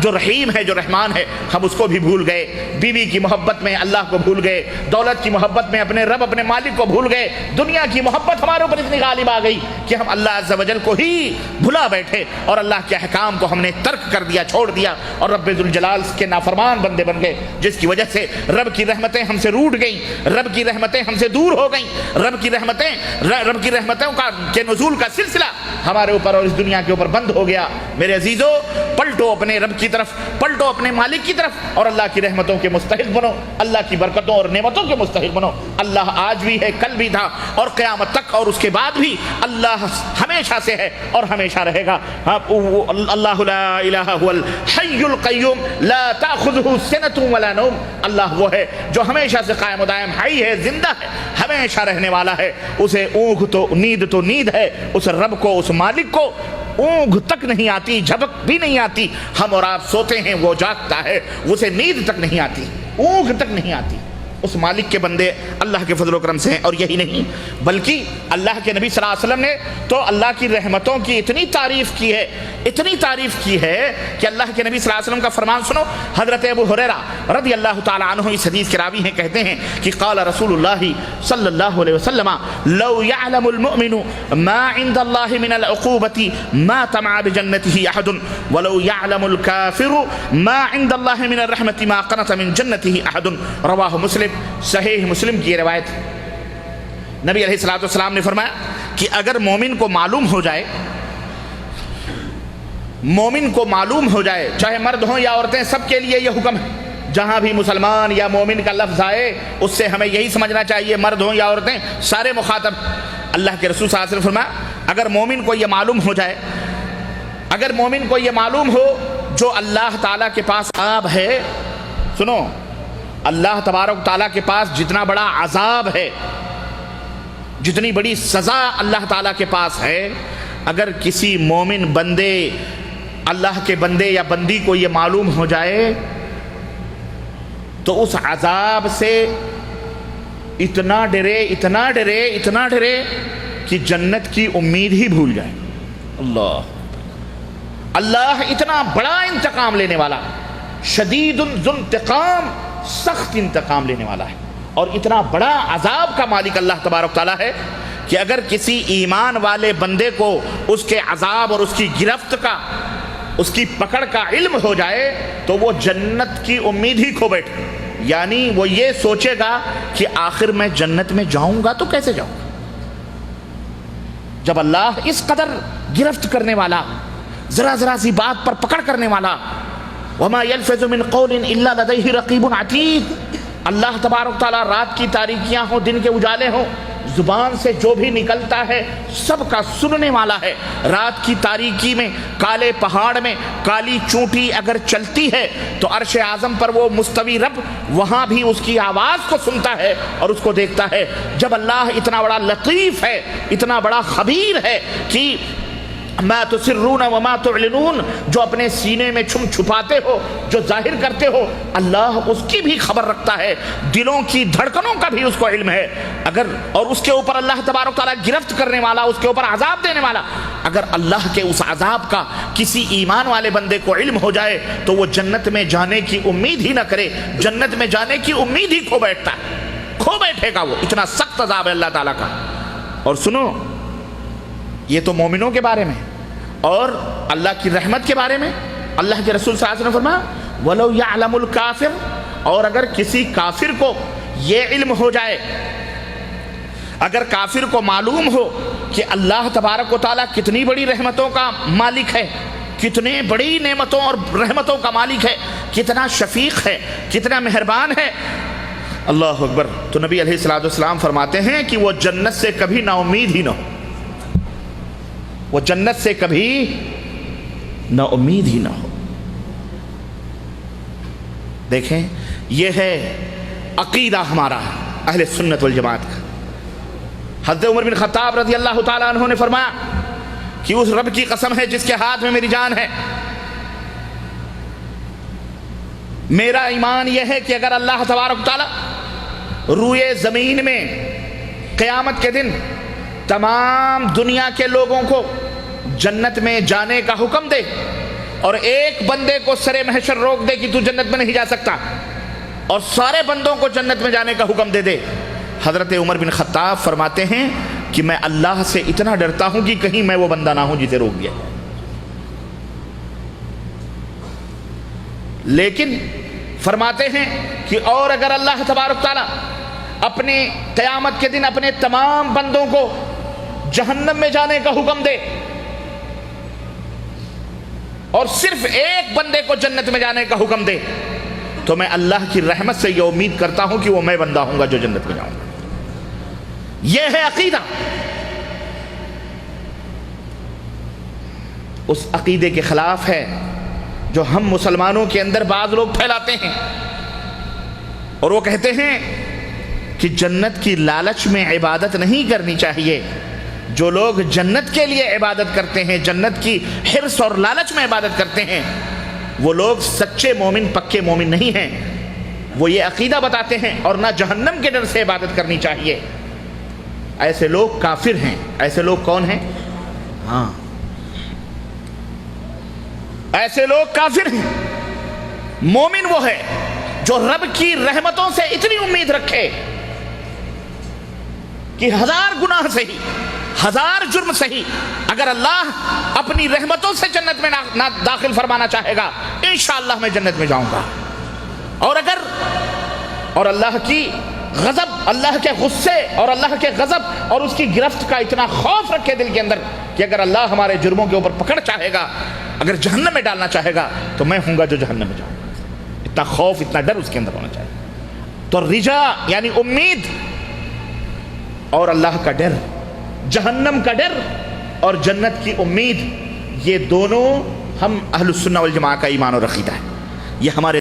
جو رحیم ہے جو رحمان ہے ہم اس کو بھی بھول گئے، بیوی کی محبت میں اللہ کو بھول گئے، دولت کی محبت میں اپنے رب اپنے مالک کو بھول گئے، دنیا کی محبت ہمارے اوپر اتنی غالب آ گئی کہ ہم اللہ عز و جل کو ہی بھلا بیٹھے اور اللہ کے احکام کو ہم نے ترک کر دیا، چھوڑ دیا اور رب ذوالجلال کے نافرمان بندے بن گئے، جس کی وجہ سے رب کی رحمتیں ہم سے روٹ گئیں، رب کی رحمتیں ہم سے دور ہو گئیں، رب کی رحمتوں کے نزول کا سلسلہ ہمارے اوپر اور اس دنیا کے اوپر بند ہو گیا۔ میرے عزیزو، پلٹو اپنے رب کی طرف، پلٹو اپنے مالک کی طرف اور اللہ کی رحمتوں کے مستحق بنو، اللہ کی برکتوں اور نعمتوں کے مستحق بنو۔ اللہ آج بھی ہے، کل بھی تھا اور قیامت تک اور اس کے بعد بھی اللہ ہمیشہ سے ہے اور ہمیشہ رہے گا۔ اللہ لا الہ هو الحی القیوم لا تأخذہ سنۃ ولا نوم۔ اللہ وہ ہے جو ہمیشہ سے قائم و دائم حی ہے، زندہ ہے، ہمیشہ رہنے والا ہے، اسے اونگ تو نیند ہے، اس رب کو، اس مالک کو اونگ تک نہیں آتی، جھپک بھی نہیں آتی۔ ہم اور آپ سوتے ہیں، وہ جاگتا ہے، اسے نیند تک نہیں آتی، اونگ تک نہیں آتی۔ اس مالک کے بندے اللہ کے فضل و کرم سے ہیں۔ اور یہی نہیں بلکہ اللہ کے نبی صلی اللہ علیہ وسلم نے تو اللہ کی رحمتوں کی اتنی تعریف کی ہے، اتنی تعریف کی ہے کہ اللہ کے نبی صلی اللہ علیہ وسلم کا فرمان سنو۔ حضرت ابو ہریرہ رضی اللہ تعالی عنہ اس حدیث کے راوی ہیں، کہتے ہیں کہ قال رسول اللہ صلی اللہ علیہ وسلم لو يعلم المؤمن ما عند اللہ من العقوبة ما طمع بجنته احد ولو يعلم الكافر ما عند اللہ من الرحمة ما قنط من جنته احد۔ رواہ مسلم، صحیح مسلم کی روایت۔ نبی علیہ الصلوۃ والسلام نے فرمایا کہ اگر مومن کو معلوم ہو جائے، مومن کو معلوم ہو جائے، چاہے مرد ہوں یا عورتیں، سب کے لیے یہ حکم ہے، جہاں بھی مسلمان یا مومن کا لفظ آئے اس سے ہمیں یہی سمجھنا چاہیے، مرد ہوں یا عورتیں سارے مخاطب۔ اللہ کے رسول صلی اللہ علیہ وسلم فرمایا اگر مومن کو یہ معلوم ہو جائے، اگر مومن کو یہ معلوم ہو جو اللہ تعالیٰ کے پاس عذاب ہے، سنو، اللہ تبارک تعالیٰ کے پاس جتنا بڑا عذاب ہے، جتنی بڑی سزا اللہ تعالیٰ کے پاس ہے، اگر کسی مومن بندے، اللہ کے بندے یا بندی کو یہ معلوم ہو جائے تو اس عذاب سے اتنا ڈرے، اتنا ڈرے، اتنا ڈرے کہ جنت کی امید ہی بھول جائے۔ اللہ اتنا بڑا انتقام لینے والا، شدید ذو انتقام، سخت انتقام لینے والا ہے، اور اتنا بڑا عذاب کا مالک اللہ تبارک تعالیٰ ہے کہ اگر کسی ایمان والے بندے کو اس کے عذاب اور اس کی گرفت کا، اس کی پکڑ کا علم ہو جائے تو وہ جنت کی امید ہی کھو بیٹھے، یعنی وہ یہ سوچے گا کہ آخر میں جنت میں جاؤں گا تو کیسے جاؤں گا۔ جب اللہ اس قدر گرفت کرنے والا، ذرا ذرا سی بات پر پکڑ کرنے والا، وَمَا يَلْفِظُ مِنْ قَوْلٍ إِلَّا لَدَيْهِ رَقِيبٌ عَتِيدٌ، اللہ تبارک تعالیٰ رات کی تاریکیاں ہوں، دن کے اجالے ہوں، زبان سے جو بھی نکلتا ہے سب کا سننے والا ہے۔ رات کی تاریکی میں، کالے پہاڑ میں کالی چونٹی اگر چلتی ہے تو عرش اعظم پر وہ مستوی رب وہاں بھی اس کی آواز کو سنتا ہے اور اس کو دیکھتا ہے۔ جب اللہ اتنا بڑا لطیف ہے، اتنا بڑا خبیر ہے کہ ما تسرون وما تعلنون، جو اپنے سینے میں چھپاتے ہو، جو ظاہر کرتے ہو، اللہ اس کی بھی خبر رکھتا ہے، دلوں کی دھڑکنوں کا بھی اس کو علم ہے۔ اگر اور اس کے اوپر اللہ تبارک تعالیٰ گرفت کرنے والا، اس کے اوپر عذاب دینے والا، اگر اللہ کے اس عذاب کا کسی ایمان والے بندے کو علم ہو جائے تو وہ جنت میں جانے کی امید ہی نہ کرے، جنت میں جانے کی امید ہی کھو بیٹھتا ہے، کھو بیٹھے گا وہ، اتنا سخت عذاب ہے اللہ تعالیٰ کا۔ اور سنو، یہ تو مومنوں کے بارے میں، اور اللہ کی رحمت کے بارے میں اللہ کے رسول صلی اللہ علیہ وسلم فرمایا وَلَوْ يَعْلَمُ الْكَافِرُ، اور اگر کسی کافر کو یہ علم ہو جائے، اگر کافر کو معلوم ہو کہ اللہ تبارک و تعالیٰ کتنی بڑی رحمتوں کا مالک ہے، کتنے بڑی نعمتوں اور رحمتوں کا مالک ہے، کتنا شفیق ہے، کتنا مہربان ہے، اللہ اکبر، تو نبی علیہ الصلوۃ والسلام فرماتے ہیں کہ وہ جنت سے کبھی نا امید ہی نہ ہو، وہ جنت سے کبھی نا امید ہی نہ ہو۔ دیکھیں، یہ ہے عقیدہ ہمارا اہل سنت والجماعت کا۔ حضرت عمر بن خطاب رضی اللہ تعالیٰ عنہ نے فرمایا کہ اس رب کی قسم ہے جس کے ہاتھ میں میری جان ہے، میرا ایمان یہ ہے کہ اگر اللہ تبارک تعالیٰ روئے زمین میں قیامت کے دن تمام دنیا کے لوگوں کو جنت میں جانے کا حکم دے، اور ایک بندے کو سرے محشر روک دے کہ تو جنت میں نہیں جا سکتا اور سارے بندوں کو جنت میں جانے کا حکم دے دے. حضرت عمر بن خطاب فرماتے ہیں کہ میں اللہ سے اتنا ڈرتا ہوں کہ کہیں میں وہ بندہ نہ ہوں جسے روک دیا. لیکن فرماتے ہیں کہ اور اگر اللہ تبارک تعالیٰ اپنی قیامت کے دن اپنے تمام بندوں کو جہنم میں جانے کا حکم دے اور صرف ایک بندے کو جنت میں جانے کا حکم دے تو میں اللہ کی رحمت سے یہ امید کرتا ہوں کہ وہ میں بندہ ہوں گا جو جنت میں جاؤں گا. یہ ہے عقیدہ. اس عقیدے کے خلاف ہے جو ہم مسلمانوں کے اندر بعض لوگ پھیلاتے ہیں اور وہ کہتے ہیں کہ جنت کی لالچ میں عبادت نہیں کرنی چاہیے. جو لوگ جنت کے لیے عبادت کرتے ہیں، جنت کی حرص اور لالچ میں عبادت کرتے ہیں، وہ لوگ سچے مومن، پکے مومن نہیں ہیں. وہ یہ عقیدہ بتاتے ہیں اور نہ جہنم کے ڈر سے عبادت کرنی چاہیے. ایسے لوگ کافر ہیں. ایسے لوگ کون ہیں؟ ہاں، ایسے لوگ کافر ہیں. مومن وہ ہے جو رب کی رحمتوں سے اتنی امید رکھے کہ 1000 گناہ سہی، 1000 جرم سہی، اگر اللہ اپنی رحمتوں سے جنت میں نہ داخل فرمانا چاہے گا انشاءاللہ میں جنت میں جاؤں گا. اور اللہ کی غضب، اللہ کے غصے اور اللہ کے غضب اور اس کی گرفت کا اتنا خوف رکھے دل کے اندر کہ اگر اللہ ہمارے جرموں کے اوپر پکڑ چاہے گا، اگر جہنم میں ڈالنا چاہے گا تو میں ہوں گا جو جہنم میں جاؤں گا. اتنا خوف، اتنا ڈر اس کے اندر ہونا چاہیے. تو رجا یعنی امید اور اللہ کا ڈر، جہنم کا ڈر اور جنت کی امید، یہ دونوں ہم اہل السنہ والجماعہ کا ایمان اور عقیدہ ہے. یہ ہمارے